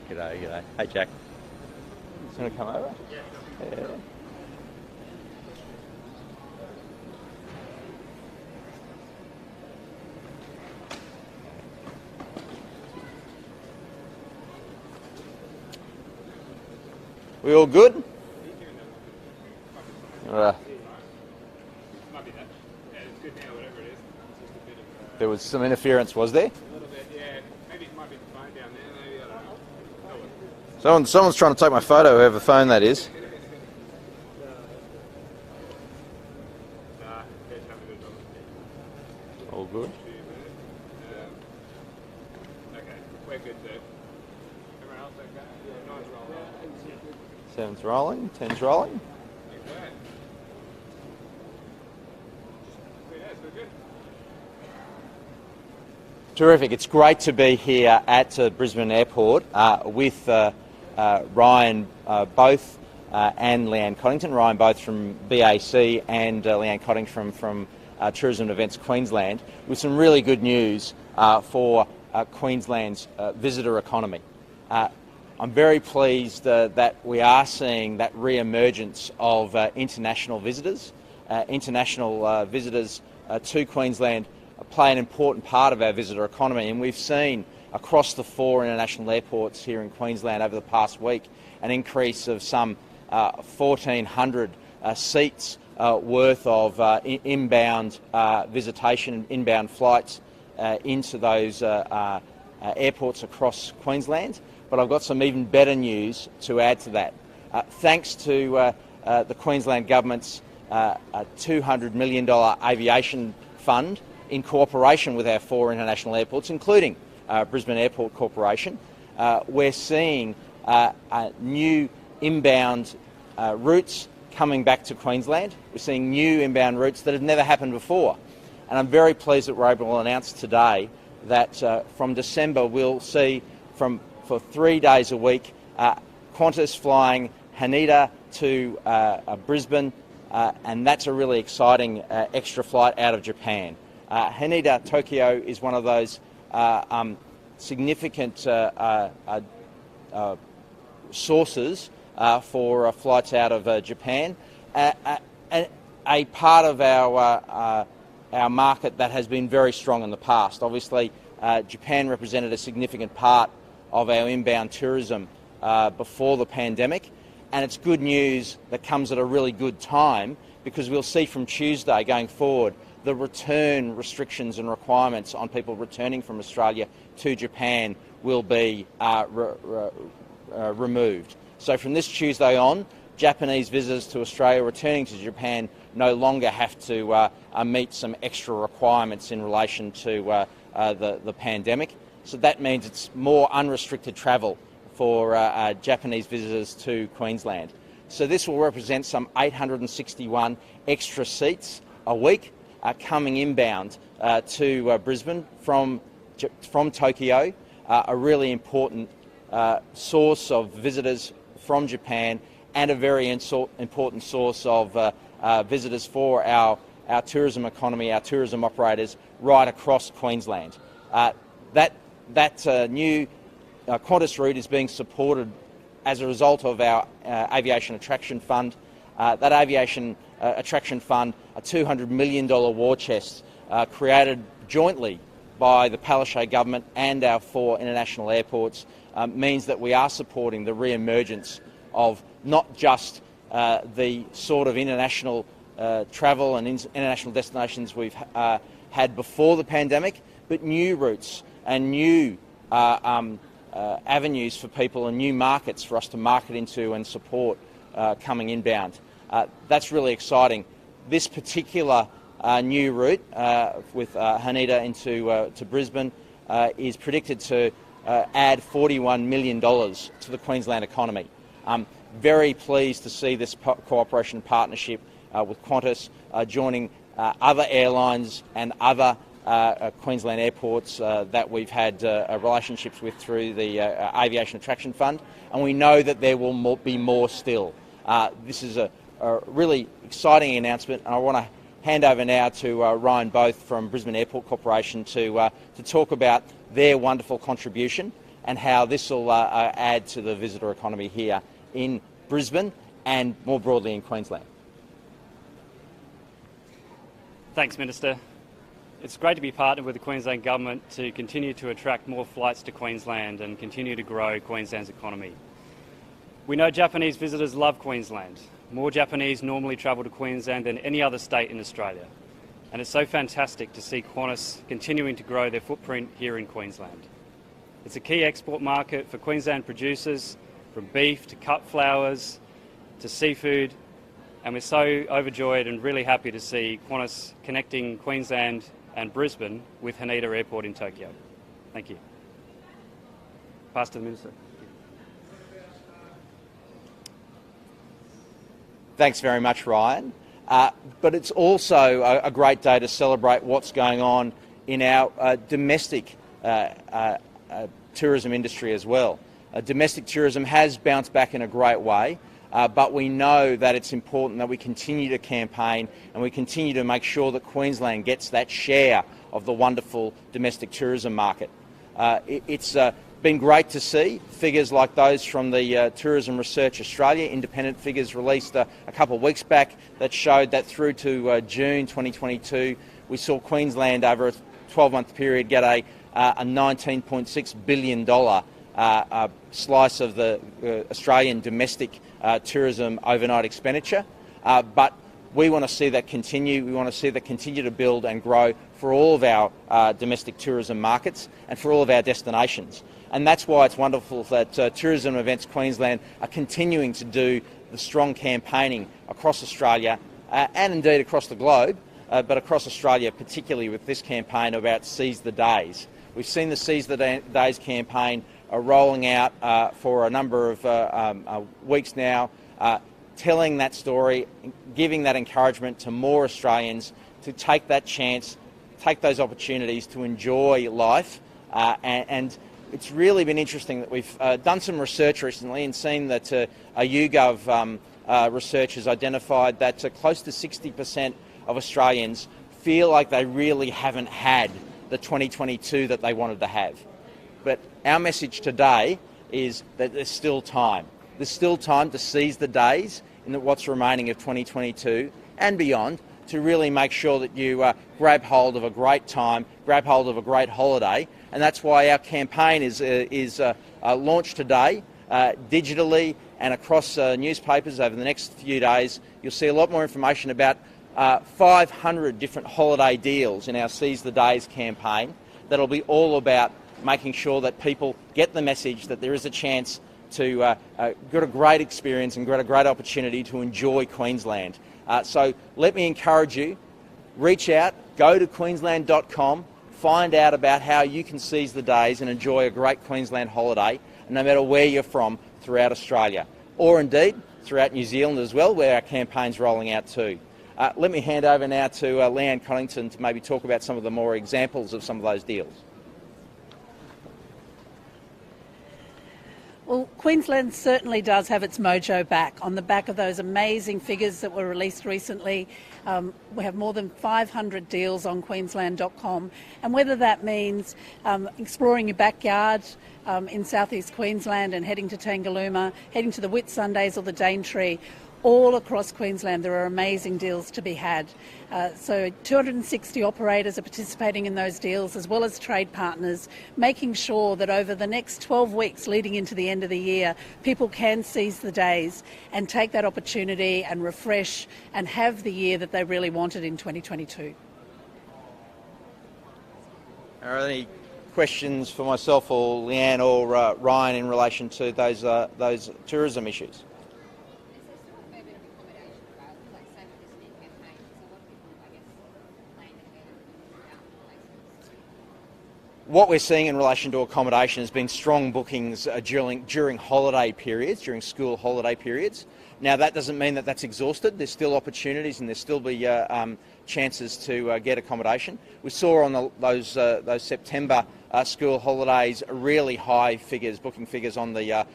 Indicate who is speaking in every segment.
Speaker 1: G'day, g'day. Hey, Jack. Just want to come over? Yeah. We all good? There was some interference, was there?
Speaker 2: A little bit, yeah. Maybe it might be the phone down there. Maybe, I don't know.
Speaker 1: Someone's trying to take my photo, whoever phone that is. All good.
Speaker 2: Okay, we're good too. Everyone else okay? Yeah, nice roll.
Speaker 1: 7's rolling, 10's rolling.
Speaker 2: Okay. Yeah, we're good.
Speaker 1: Terrific. It's great to be here at Brisbane Airport with Ryan both and Leanne Coddington. Ryan both from BAC and Leanne Coddington from Tourism Events Queensland, with some really good news for Queensland's visitor economy. I'm very pleased that we are seeing that re-emergence of international visitors. International visitors to Queensland play an important part of our visitor economy, and we've seen across the 4 international airports here in Queensland over the past week an increase of some 1,400 seats worth of inbound visitation, inbound flights into those airports across Queensland. But I've got some even better news to add to that. Thanks to the Queensland Government's $200 million aviation fund, in cooperation with our 4 international airports, including Brisbane Airport Corporation, we're seeing new inbound routes coming back to Queensland. We're seeing new inbound routes that have never happened before. And I'm very pleased that we're able to announce today that from December we'll see for 3 days a week Qantas flying Haneda to Brisbane, and that's a really exciting extra flight out of Japan. Haneda Tokyo is one of those significant sources for flights out of Japan, a part of our market that has been very strong in the past. Obviously, Japan represented a significant part of our inbound tourism before the pandemic, and it's good news that comes at a really good time, because we'll see from Tuesday going forward the return restrictions and requirements on people returning from Australia to Japan will be removed. So from this Tuesday on, Japanese visitors to Australia returning to Japan no longer have to meet some extra requirements in relation to the pandemic. So that means it's more unrestricted travel for Japanese visitors to Queensland. So this will represent some 861 extra seats a week coming inbound to Brisbane from Tokyo, a really important source of visitors from Japan, and a very important source of visitors for our tourism economy, our tourism operators right across Queensland. That new Qantas route is being supported as a result of our Aviation Attraction Fund. That Aviation Attraction Fund, a $200 million war chest created jointly by the Palaszczuk government and our 4 international airports, means that we are supporting the re-emergence of not just the sort of international travel and international destinations we've had before the pandemic, but new routes and new avenues for people and new markets for us to market into and support coming inbound. That's really exciting. This particular new route with Haneda into Brisbane is predicted to add $41 million to the Queensland economy. I'm very pleased to see this cooperation partnership with Qantas joining other airlines and other Queensland airports that we've had relationships with through the Aviation Attraction Fund, and we know that there will be more still. This is a really exciting announcement, and I want to hand over now to Ryan Both from Brisbane Airport Corporation to talk about their wonderful contribution and how this will add to the visitor economy here in Brisbane and more broadly in Queensland.
Speaker 3: Thanks, Minister. It's great to be partnered with the Queensland Government to continue to attract more flights to Queensland and continue to grow Queensland's economy. We know Japanese visitors love Queensland. More Japanese normally travel to Queensland than any other state in Australia. And it's so fantastic to see Qantas continuing to grow their footprint here in Queensland. It's a key export market for Queensland producers, from beef to cut flowers to seafood, and we're so overjoyed and really happy to see Qantas connecting Queensland and Brisbane with Haneda Airport in Tokyo. Thank you. Pass to the Minister.
Speaker 1: Thanks very much, Ryan. But it's also a great day to celebrate what's going on in our domestic tourism industry as well. Domestic tourism has bounced back in a great way, but we know that it's important that we continue to campaign and we continue to make sure that Queensland gets that share of the wonderful domestic tourism market. It's been great to see figures like those from the Tourism Research Australia independent figures released a couple of weeks back that showed that through to June 2022 we saw Queensland over a 12-month period get a $19.6 billion slice of the Australian domestic tourism overnight expenditure. But we want to see that continue. We want to see that continue to build and grow for all of our domestic tourism markets and for all of our destinations. And that's why it's wonderful that Tourism Events Queensland are continuing to do the strong campaigning across Australia and indeed across the globe, but across Australia particularly with this campaign about Seize the Days. We've seen the Seize the Days campaign rolling out for a number of weeks now, telling that story, giving that encouragement to more Australians to take that chance, take those opportunities to enjoy life. And it's really been interesting that we've done some research recently and seen that a YouGov research has identified that close to 60% of Australians feel like they really haven't had the 2022 that they wanted to have. But our message today is that there's still time. There's still time to seize the days in what's remaining of 2022 and beyond to really make sure that you grab hold of a great time, grab hold of a great holiday. And that's why our campaign is launched today digitally and across newspapers over the next few days. You'll see a lot more information about 500 different holiday deals in our Seize the Days campaign that'll be all about making sure that people get the message that there is a chance to get a great experience and get a great opportunity to enjoy Queensland. So let me encourage you, reach out, go to queensland.com, find out about how you can seize the days and enjoy a great Queensland holiday, no matter where you're from throughout Australia, or indeed throughout New Zealand as well, where our campaign's rolling out too. Let me hand over now to Leanne Connington to maybe talk about some of the more examples of some of those deals.
Speaker 4: Well, Queensland certainly does have its mojo back on the back of those amazing figures that were released recently. We have more than 500 deals on Queensland.com, and whether that means exploring your backyard in southeast Queensland and heading to Tangalooma, heading to the Whitsundays or the Daintree, all across Queensland there are amazing deals to be had. So 260 operators are participating in those deals, as well as trade partners, making sure that over the next 12 weeks leading into the end of the year, people can seize the days and take that opportunity and refresh and have the year that they really wanted in 2022.
Speaker 1: Are there any questions for myself or Leanne or Ryan in relation to those tourism issues? What we're seeing in relation to accommodation has been strong bookings during holiday periods, during school holiday periods. Now that doesn't mean that that's exhausted. There's still opportunities and there's still be chances to get accommodation. We saw on those September school holidays really high figures, booking figures on the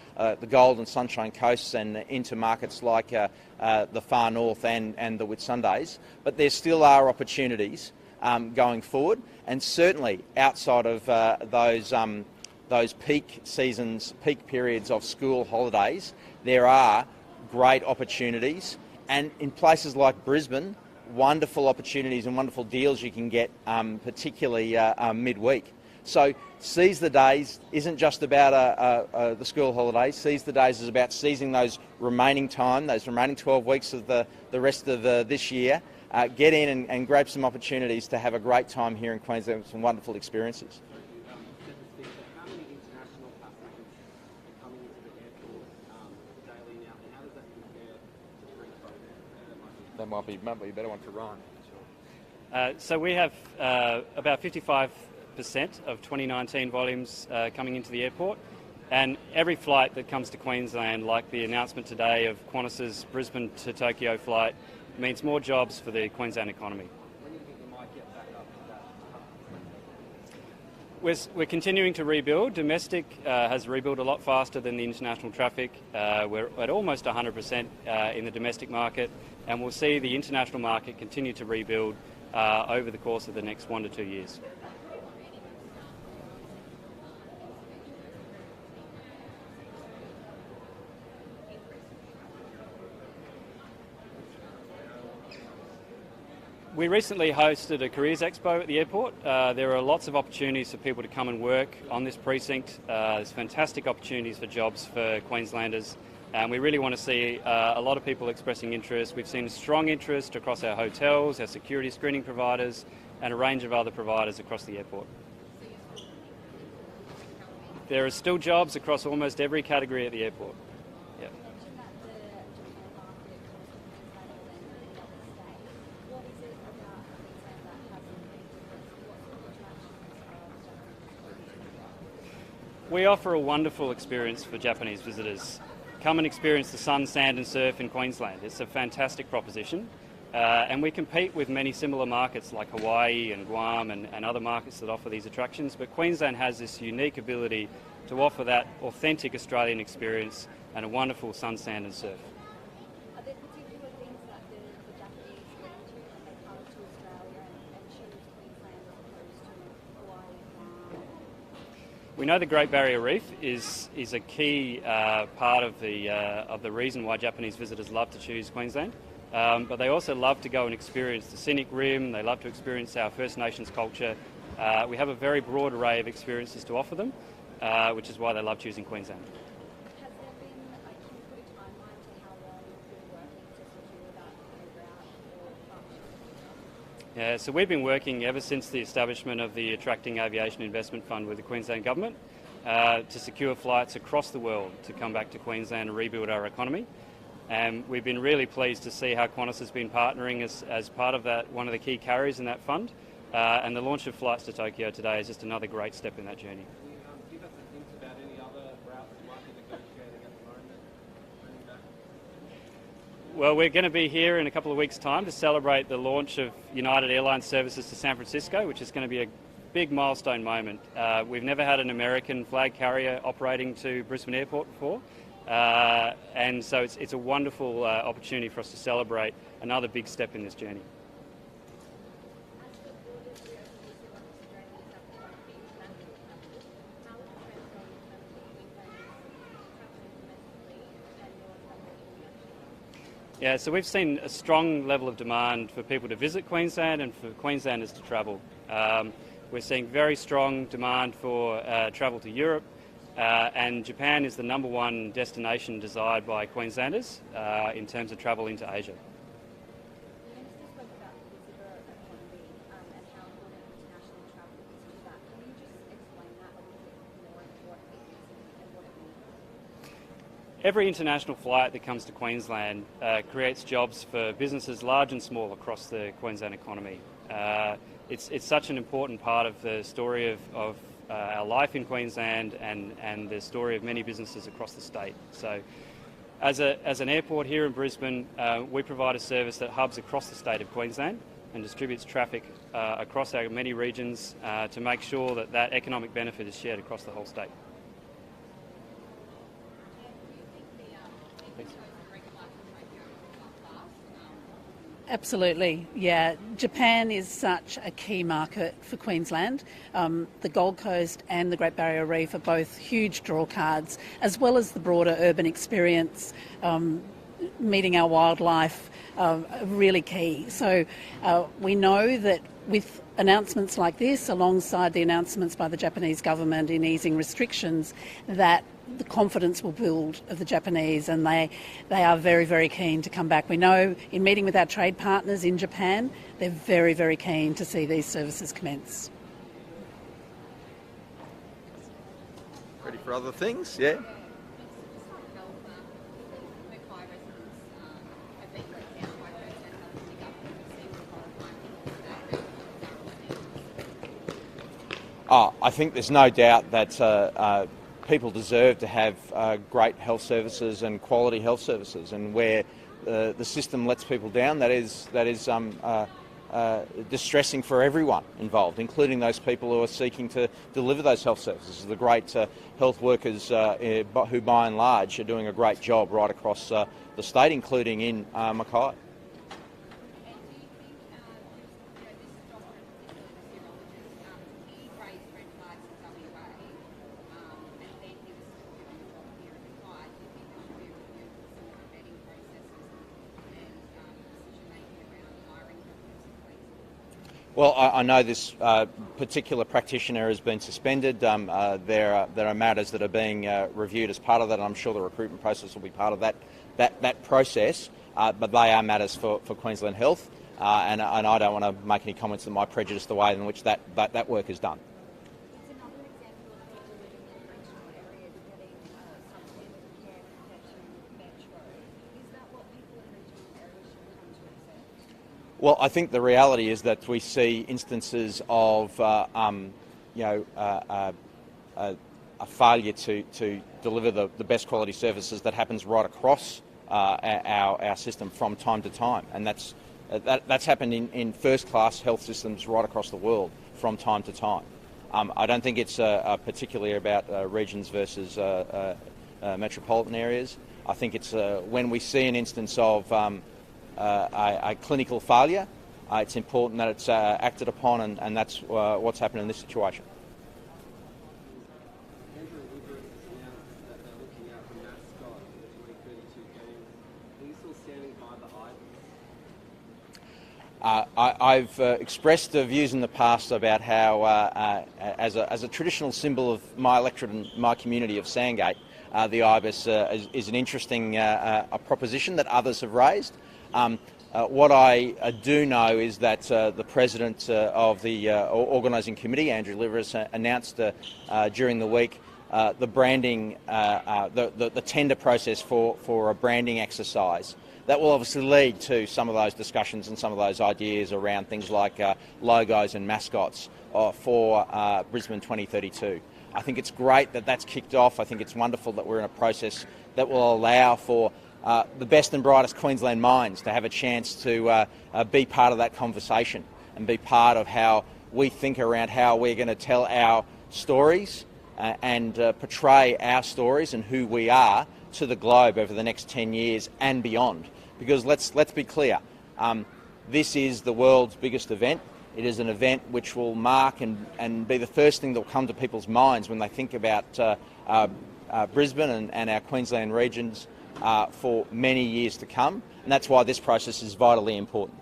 Speaker 1: Gold and Sunshine Coasts and into markets like the far north and the Whitsundays. But there still are opportunities going forward, and certainly outside of those peak seasons, peak periods of school holidays, there are great opportunities. And in places like Brisbane, wonderful opportunities and wonderful deals you can get, particularly midweek. So Seize the Days isn't just about the school holidays. Seize the Days is about seizing those remaining time, those remaining 12 weeks of the rest of this year. Get in and grab some opportunities to have a great time here in Queensland with some wonderful experiences.
Speaker 5: How many international passengers are coming into the airport daily now, and how does that compare to pre-COVID?
Speaker 1: That might be a better one for Ryan.
Speaker 3: So we have about 55% of 2019 volumes coming into the airport, and every flight that comes to Queensland, like the announcement today of Qantas's Brisbane to Tokyo flight, means more jobs for the Queensland economy.
Speaker 5: When do you think you might get back up to that?
Speaker 3: We're continuing to rebuild. Domestic has rebuilt a lot faster than the international traffic. We're at almost 100% in the domestic market, and we'll see the international market continue to rebuild over the course of the next 1 to 2 years. We recently hosted a careers expo at the airport. There are lots of opportunities for people to come and work on this precinct. There's fantastic opportunities for jobs for Queenslanders, and we really want to see a lot of people expressing interest. We've seen strong interest across our hotels, our security screening providers, and a range of other providers across the airport. There are still jobs across almost every category at the airport. Yep. We offer a wonderful experience for Japanese visitors. Come and experience the sun, sand and surf in Queensland. It's a fantastic proposition. And we compete with many similar markets like Hawaii and Guam and other markets that offer these attractions. But Queensland has this unique ability to offer that authentic Australian experience and a wonderful sun, sand and surf.
Speaker 6: Are there particular things that the Japanese go to when they come to Australia and choose Queensland as opposed to Hawaii and Guam?
Speaker 3: We know the Great Barrier Reef is a key part of the reason why Japanese visitors love to choose Queensland. But they also love to go and experience the scenic rim. They love to experience our First Nations culture. We have a very broad array of experiences to offer them, which is why they love choosing Queensland.
Speaker 6: Has there been, can you put a timeline to how long you've been working to secure that route or partnership?
Speaker 3: Yeah, so we've been working ever since the establishment of the Attracting Aviation Investment Fund with the Queensland Government to secure flights across the world to come back to Queensland and rebuild our economy. And we've been really pleased to see how Qantas has been partnering as part of that, one of the key carriers in that fund. And the launch of flights to Tokyo today is just another great step in that journey.
Speaker 5: Can you give us a hint about any other routes you might be negotiating at the moment? Bringing back?
Speaker 3: Well, we're going to be here in a couple of weeks' time to celebrate the launch of United Airlines services to San Francisco, which is going to be a big milestone moment. We've never had an American flag carrier operating to Brisbane Airport before. And so it's a wonderful opportunity for us to celebrate another big step in this journey. Yeah, so we've seen a strong level of demand for people to visit Queensland and for Queenslanders to travel. We're seeing very strong demand for travel to Europe. And Japan is the #1 destination desired by Queenslanders in terms of travel into Asia.
Speaker 6: The Minister spoke about the visitor economy and how important international travel is to that. Can you just explain that a little bit more and what it is and what it means?
Speaker 3: Every international flight that comes to Queensland creates jobs for businesses large and small across the Queensland economy. It's such an important part of the story of our life in Queensland and the story of many businesses across the state. So as an airport here in Brisbane, we provide a service that hubs across the state of Queensland and distributes traffic across our many regions to make sure that that economic benefit is shared across the whole state.
Speaker 4: Absolutely, yeah. Japan is such a key market for Queensland. The Gold Coast and the Great Barrier Reef are both huge draw cards, as well as the broader urban experience, meeting our wildlife, are really key. So we know that with announcements like this, alongside the announcements by the Japanese government in easing restrictions, that the confidence will build of the Japanese, and they are very, very keen to come back. We know in meeting with our trade partners in Japan, they're very, very keen to see these services commence.
Speaker 1: Ready for other things? Yeah. I think there's no doubt that people deserve to have great health services and quality health services, and where the system lets people down, that is distressing for everyone involved, including those people who are seeking to deliver those health services. The great health workers who, by and large, are doing a great job right across the state, including in Mackay. Well, I know this particular practitioner has been suspended. There are matters that are being reviewed as part of that, and I'm sure the recruitment process will be part of that process. But they are matters for Queensland Health, and I don't want to make any comments that might prejudice the way in which that work is done.
Speaker 6: It's another example of people living in regional areas getting substandard care protection metro. Is that what people in regional areas should come to accept?
Speaker 1: Well, I think the reality is that we see instances of a failure to deliver the best quality services that happens right across our system from time to time, and that's happened in first-class health systems right across the world from time to time. I don't think it's particularly about regions versus metropolitan areas. I think it's when we see an instance of a clinical failure, it's important that it's acted upon, and that's what's happened in this situation. I've expressed views in the past about how, as a traditional symbol of my electorate and my community of Sandgate, the ibis is an interesting a proposition that others have raised. What I do know is that the president of the organising committee, Andrew Liveris, announced during the week the branding, the tender process for a branding exercise. That will obviously lead to some of those discussions and some of those ideas around things like logos and mascots for Brisbane 2032. I think it's great that that's kicked off. I think it's wonderful that we're in a process that will allow for the best and brightest Queensland minds to have a chance to be part of that conversation and be part of how we think around how we're going to tell our stories and portray our stories and who we are to the globe over the next 10 years and beyond. Because let's be clear, this is the world's biggest event. It is an event which will mark and be the first thing that will come to people's minds when they think about Brisbane and our Queensland regions for many years to come, and that's why this process is vitally important.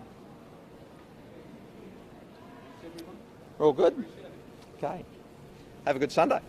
Speaker 1: We're all good? Okay. Have a good Sunday.